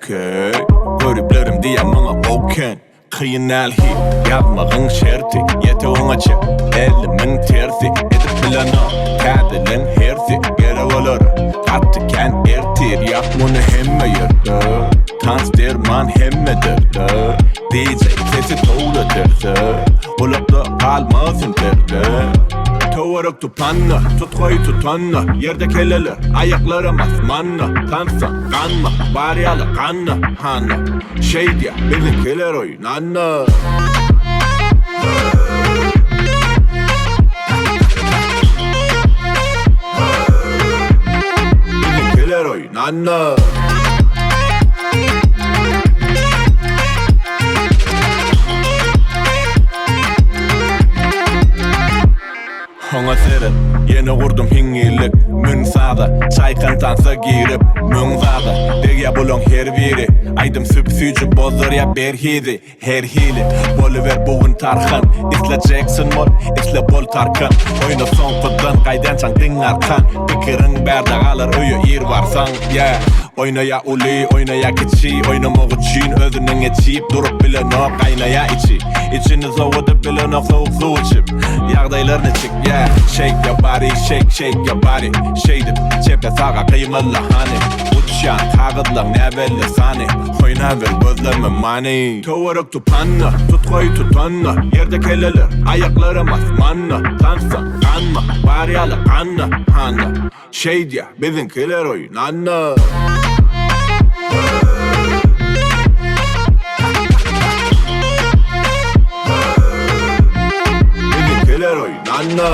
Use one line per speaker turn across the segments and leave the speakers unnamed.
okey. Görüplerim diye bana boken. Kıyın elhi, yapmağın şerti. Yeteğin açı, elimin tersi. Edip bilana, kadilin hersi. Gere olur, kattıken ertir. Yak bunu hemme yırdı. Tans derman hemmedir de. DJ sesi toğladır. Ulakta kalmasın derdi. Tovarık tupanna, tutkoyu tutanna. Yerde keleler, ayaklarım asmanna. Tansan, kanma, baryalı kanna, hanna. Şey diye, bizimkiler oynanna. Bizimkiler oynanna. Ona seren, yeni kurdum hingilik. Mün sağa, çaykan tansa girip. Mün zağı, dege bulun her biri. Aydım süpsücü bozdur ya berhizi. Her hili, boluver bugün tarkan. İsle Jackson mol, isle bol tarkan. Oyunu son kuddan, kaydan çan din arkan. Pikirin berde kalır, uyu ir varsan, yeah. Oynaya uli, oynaya keçi. Oynamak için özünün geçip. Durup bile nok, kaynaya içi. İçini soğudup bile nok soğuk su içip. Yağdaylarını çık, yeah. Shake your body, shake, shake your body. Şeydip, çepe sağa kıymalı hani. Uçan, kağıdlan ne belli sani. Oyna ver gözlerime mani. Tovarık tupanna, tutkoyu tutanna. Yerde keleler, ayaklarım asmanna. Tansan, kanma, baryalı kanna, hanna. Şey diye, bizimkiler oynanna. Bizimkiler oynanna.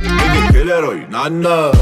Bizimkiler oynanna.